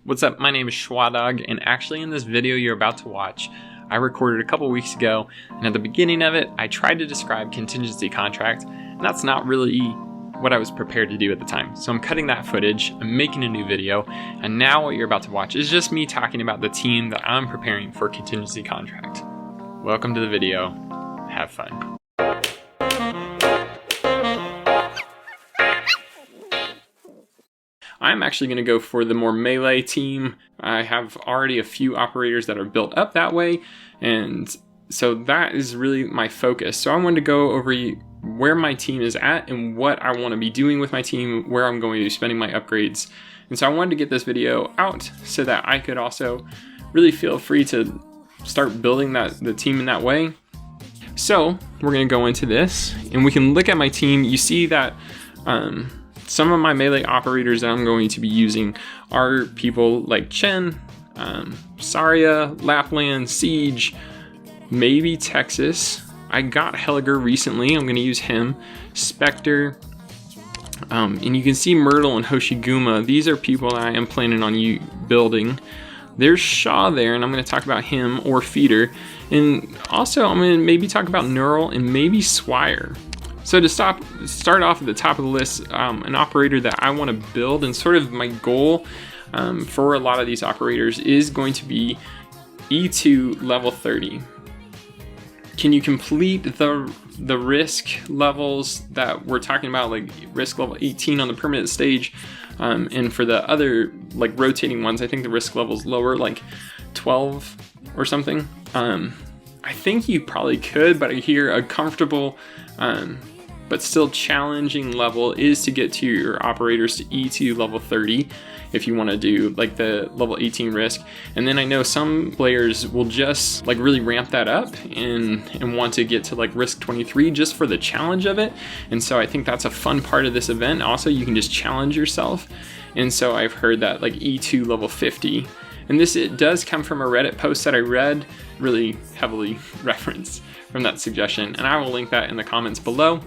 What's up? My name is Schwadog, and actually in this video you're about to watch, I recorded a couple weeks ago, and at the beginning of it, I tried to describe Contingency Contract, and that's not really what I was prepared to do at the time. So I'm cutting that footage, I'm making a new video, and now what you're about to watch is just me talking about the team that I'm preparing for Contingency Contract. Welcome to the video. Have fun. I'm actually going to go for the more melee team. I have already a few operators that are built up that way, and so that is really my focus. So I wanted to go over where my team is at and what I want to be doing with my team, where I'm going to be spending my upgrades. And so I wanted to get this video out so that I could also really feel free to start building the team in that way. So we're going to go into this and we can look at my team. You see that some of my melee operators that I'm going to be using are people like Chen, Saria, Lapland, Siege, maybe Texas. I got Helliger recently, I'm going to use him. Spectre, and you can see Myrtle and Hoshiguma. These are people that I am planning on building. There's Shaw there, and I'm going to talk about him, or Feeder. And also I'm going to maybe talk about Neural and maybe Swire. So to start off at the top of the list, an operator that I want to build, and sort of my goal for a lot of these operators is going to be E2 level 30. Can you complete the risk levels that we're talking about, like risk level 18 on the permanent stage, and for the other like rotating ones, I think the risk level is lower, like 12 or something. I think you probably could, but I hear a comfortable but still challenging level is to get to your operators to E2 level 30 if you want to do like the level 18 risk. And then I know some players will just like really ramp that up and want to get to like risk 23 just for the challenge of it. And so I think that's a fun part of this event. Also, you can just challenge yourself. And so I've heard that like E2 level 50. And it does come from a Reddit post that I read, really heavily referenced from that suggestion. And I will link that in the comments below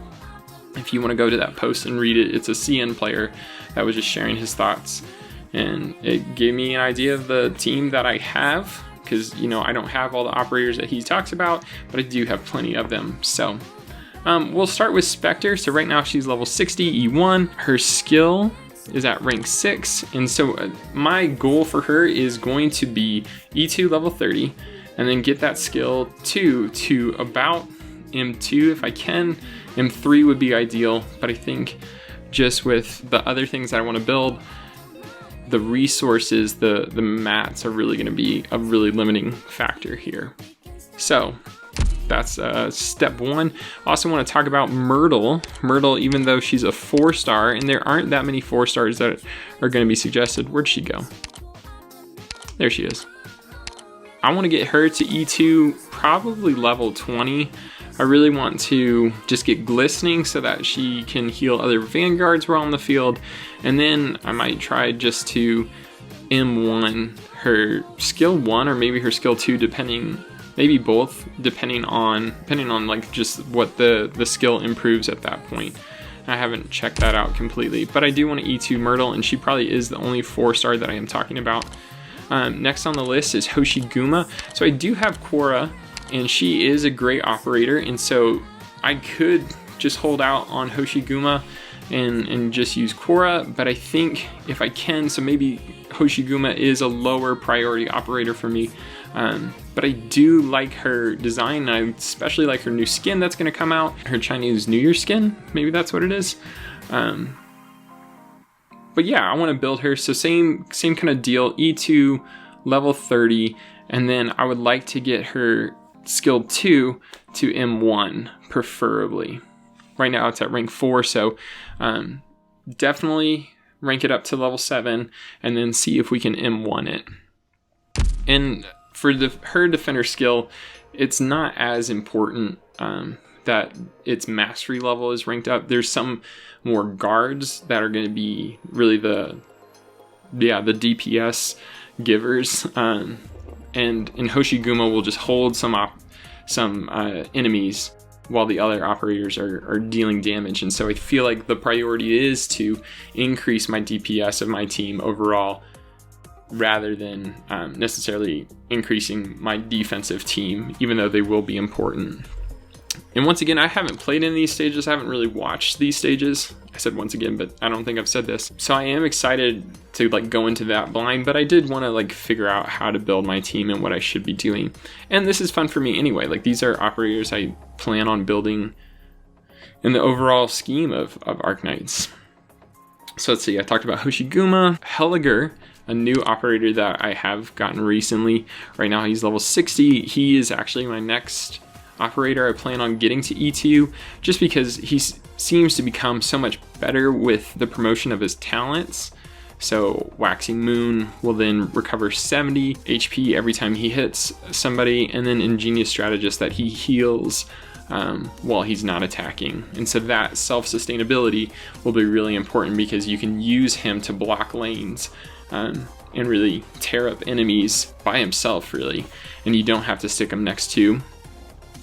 if you want to go to that post and read it. It's a CN player that was just sharing his thoughts. And it gave me an idea of the team that I have, because, you know, I don't have all the operators that he talks about, but I do have plenty of them. So we'll start with Spectre. So right now she's level 60, E1. Her skill is at rank 6, and so my goal for her is going to be E2 level 30 and then get that skill 2 to about M2 if I can. M3 would be ideal, but I think just with the other things that I want to build, the resources, the mats are really going to be a really limiting factor here. So that's step one. Also want to talk about Myrtle. Myrtle, even though she's a 4-star, and there aren't that many 4-stars that are going to be suggested. Where'd she go? There she is. I want to get her to E2, probably level 20. I really want to just get Glistening so that she can heal other Vanguards while on the field. And then I might try just to M1 her skill 1 or maybe her skill 2, depending, maybe both, depending on like just what the skill improves at that point. I haven't checked that out completely, but I do want to E2 Myrtle, and she probably is the only 4-star that I am talking about. Next on the list is Hoshiguma. So I do have Quora, and she is a great operator, and so I could just hold out on Hoshiguma and just use Quora, but I think if I can, so maybe Hoshiguma is a lower priority operator for me, but I do like her design. I especially like her new skin that's going to come out, her Chinese New Year skin, maybe that's what it is. But yeah, I want to build her, so same kind of deal, E2 level 30, and then I would like to get her skill 2 to M1 preferably. Right now it's at rank 4, so definitely rank it up to level 7 and then see if we can M1 it. And for her defender skill, it's not as important that its mastery level is ranked up. There's some more guards that are going to be really the DPS givers, and Hoshiguma will just hold some enemies while the other operators are dealing damage. And so I feel like the priority is to increase my DPS of my team overall rather than necessarily increasing my defensive team, even though they will be important. And once again, I haven't played in these stages. I haven't really watched these stages. I said once again, but I don't think I've said this. So I am excited to like go into that blind, but I did want to like figure out how to build my team and what I should be doing. And this is fun for me anyway. Like these are operators I plan on building in the overall scheme of Arknights. So let's see, I talked about Hoshiguma, Heliger, a new operator that I have gotten recently. Right now he's level 60. He is actually my next operator I plan on getting to E2, just because he seems to become so much better with the promotion of his talents. So Waxing Moon will then recover 70 HP every time he hits somebody, and then Ingenious Strategist that he heals while he's not attacking. And so that self-sustainability will be really important, because you can use him to block lanes and really tear up enemies by himself, really, and you don't have to stick him next to,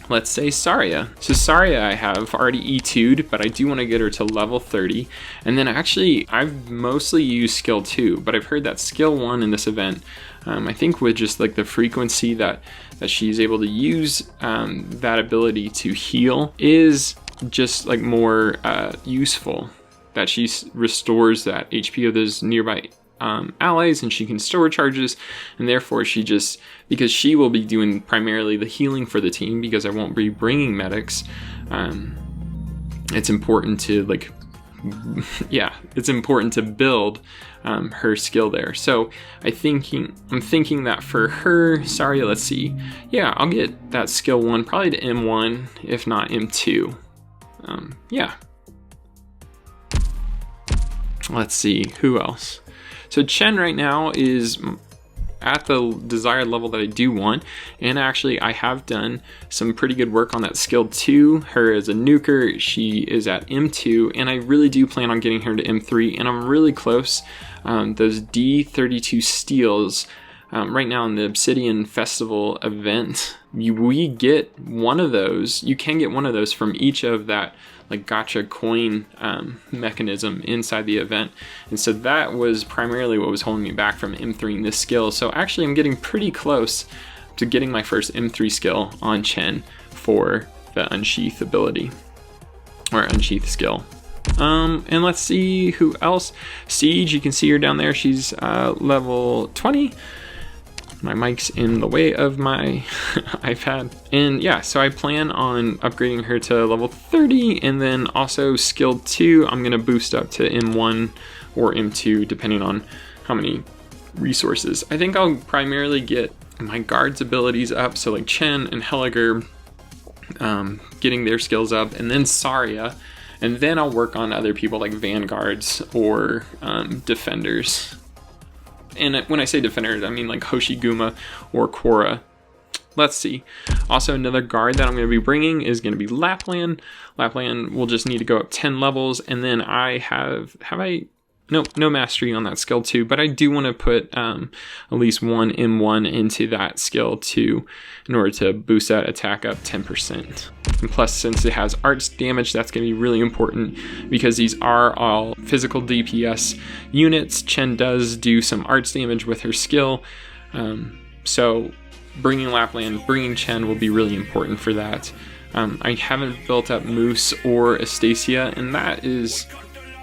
let's say, Saria. So Saria I have already E2'd, but I do want to get her to level 30. And then actually, I've mostly used skill 2, but I've heard that skill 1 in this event, I think with just like the frequency that she's able to use that ability to heal is just like more useful, that she restores that HP of those nearby allies, and she can store charges, and therefore because she will be doing primarily the healing for the team, because I won't be bringing medics, it's important to it's important to build her skill there. So I'm thinking that for her, Saria, let's see, yeah, I'll get that skill 1 probably to M1, if not M2. Yeah, let's see who else. So Chen right now is at the desired level that I do want, and actually I have done some pretty good work on that skill 2. Her as a nuker, she is at M2, and I really do plan on getting her to M3, and I'm really close. Those D.D.D steals right now in the Obsidian Festival event, we get one of those. You can get one of those from each of that like gotcha coin mechanism inside the event, and so that was primarily what was holding me back from M3ing this skill. So actually I'm getting pretty close to getting my first M3 skill on Chen for the Unsheath ability, or Unsheath skill. And let's see who else. Siege, you can see her down there, she's level 20. My mic's in the way of my iPad. And yeah, so I plan on upgrading her to level 30, and then also skill 2, I'm gonna boost up to M1 or M2, depending on how many resources. I think I'll primarily get my guards abilities up, so like Chen and Heliger, getting their skills up, and then Saria, and then I'll work on other people like Vanguards or defenders. And when I say defenders, I mean like Hoshiguma or Korra. Let's see. Also, another guard that I'm going to be bringing is going to be Lapland. Lapland will just need to go up 10 levels. And then I have no mastery on that skill 2, but I do want to put at least one M1 into that skill 2 in order to boost that attack up 10%. And plus, since it has arts damage, that's going to be really important, because these are all physical DPS units. Chen does do some arts damage with her skill, so bringing Lapland, bringing Chen will be really important for that. I haven't built up Moose or Astasia, and that is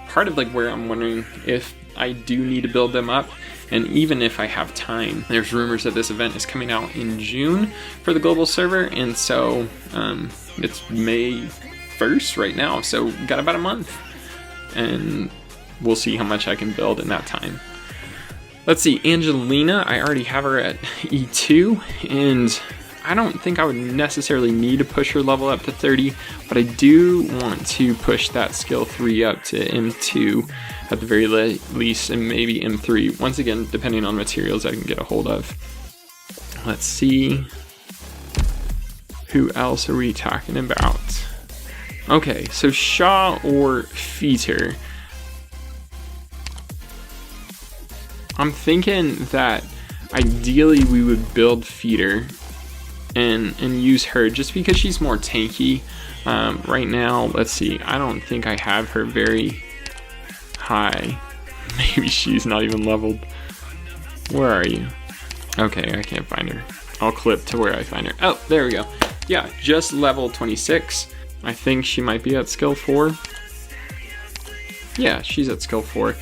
part of like where I'm wondering if I do need to build them up, and even if I have time. There's rumors that this event is coming out in June for the global server, and so it's May 1st right now, so got about a month, and we'll see how much I can build in that time. Let's see, Angelina, I already have her at E2, and I don't think I would necessarily need to push her level up to 30, but I do want to push that skill 3 up to M2 at the very least, and maybe M3, once again, depending on materials I can get a hold of. Let's see, who else are we talking about? Okay, so Shaw or Feeter. I'm thinking that ideally we would build Feeder and use her just because she's more tanky. Right now, let's see, I don't think I have her very high. Maybe she's not even leveled. Where are you? Okay, I can't find her. I'll clip to where I find her. Oh, there we go. Yeah, just level 26. I think she might be at skill 4. Yeah, she's at skill 4.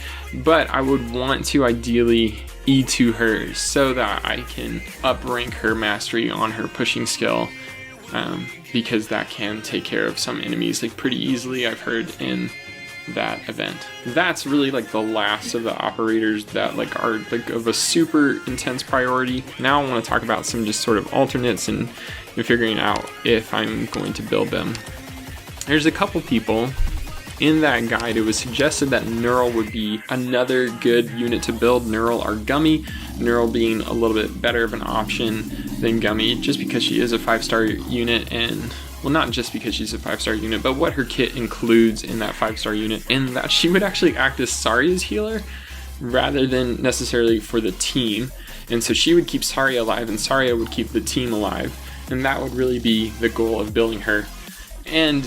But I would want to ideally E2 her so that I can up rank her mastery on her pushing skill. Because that can take care of some enemies like pretty easily, I've heard, in that event. That's really like the last of the operators that like are like of a super intense priority. Now I want to talk about some just sort of alternates and figuring out if I'm going to build them. There's a couple people in that guide. It was suggested that Neural would be another good unit to build. Neural or Gummy. Neural being a little bit better of an option than Gummy, just because she is a 5-star unit, and well, not just because she's a 5-star unit, but what her kit includes in that 5-star unit, and that she would actually act as Saria's healer rather than necessarily for the team. And so she would keep Saria alive and Saria would keep the team alive, and that would really be the goal of building her. And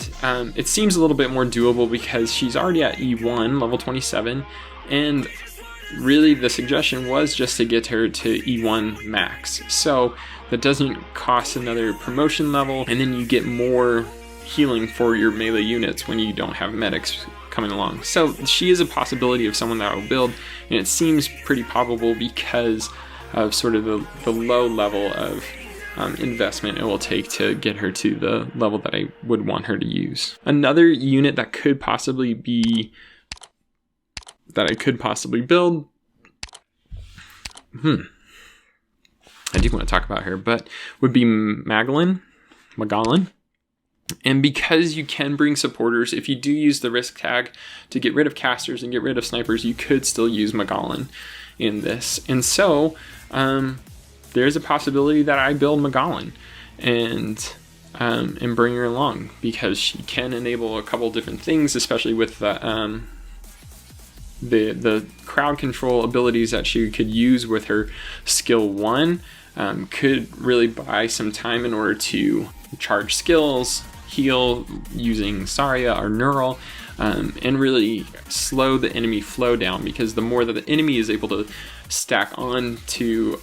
it seems a little bit more doable because she's already at E1, level 27, and really the suggestion was just to get her to E1 max. So that doesn't cost another promotion level, and then you get more healing for your melee units when you don't have medics coming along. So she is a possibility of someone that I will build, and it seems pretty probable because of sort of the low level of investment it will take to get her to the level that I would want her to use. Another unit that could possibly be that I could possibly build, I do want to talk about her, but would be Magellan. And because you can bring supporters, if you do use the risk tag to get rid of casters and get rid of snipers, you could still use Magellan in this. And so there's a possibility that I build Magellan and bring her along, because she can enable a couple different things, especially with the crowd control abilities that she could use with her skill 1. Could really buy some time in order to charge skills, heal using Saria or Neural, and really slow the enemy flow down, because the more that the enemy is able to stack on to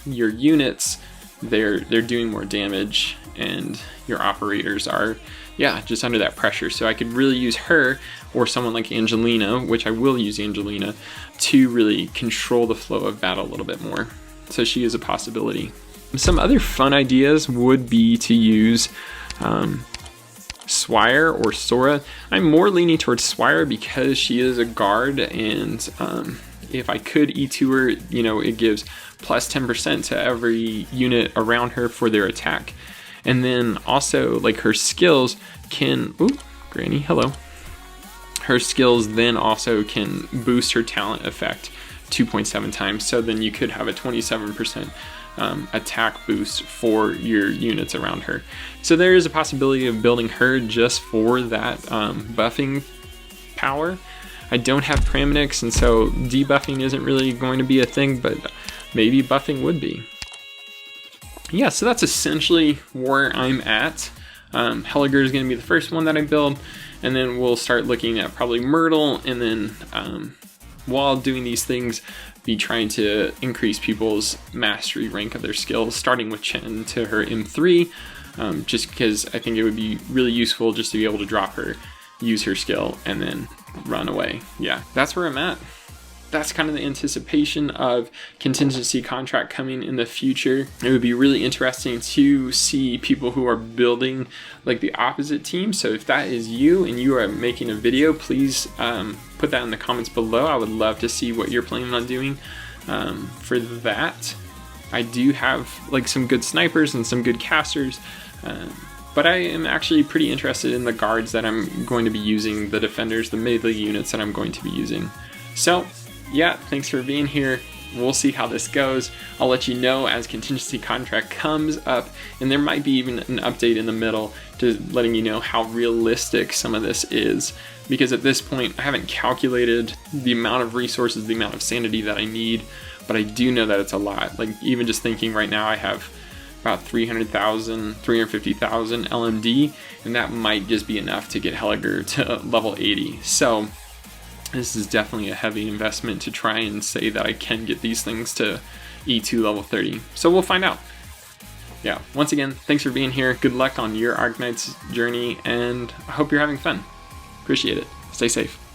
your units, they're doing more damage, and your operators are just under that pressure. So I could really use her or someone like Angelina, which I will use Angelina, to really control the flow of battle a little bit more. So she is a possibility. Some other fun ideas would be to use Swire or Sora. I'm more leaning towards Swire because she is a guard, and if I could E2 her, it gives plus 10% to every unit around her for their attack. And then also, like, her skills can, Granny, hello. Her skills then also can boost her talent effect 2.7 times, so then you could have a 27% attack boost for your units around her. So there is a possibility of building her just for that buffing power. I don't have paramedics, and so debuffing isn't really going to be a thing, but maybe buffing would be. Yeah, so that's essentially where I'm at. Helliger is going to be the first one that I build, and then we'll start looking at probably Myrtle, and then while doing these things, be trying to increase people's mastery rank of their skills, starting with Chen to her M3, just because I think it would be really useful just to be able to drop her, use her skill, and then run away. Yeah, that's where I'm at. That's kind of the anticipation of Contingency Contract coming in the future. It would be really interesting to see people who are building like the opposite team. So if that is you and you are making a video, please put that in the comments below. I would love to see what you're planning on doing for that. I do have like some good snipers and some good casters, but I am actually pretty interested in the guards that I'm going to be using, the defenders, the melee units that I'm going to be using. So yeah, thanks for being here. We'll see how this goes. I'll let you know as Contingency Contract comes up, and there might be even an update in the middle to letting you know how realistic some of this is, because at this point I haven't calculated the amount of resources, the amount of sanity that I need, but I do know that it's a lot. Like, even just thinking right now, I have about 350,000 LMD, and that might just be enough to get Helliger to level 80. So this is definitely a heavy investment to try and say that I can get these things to E2 level 30. So we'll find out. Yeah, once again, thanks for being here. Good luck on your Arknights journey, and I hope you're having fun. Appreciate it. Stay safe.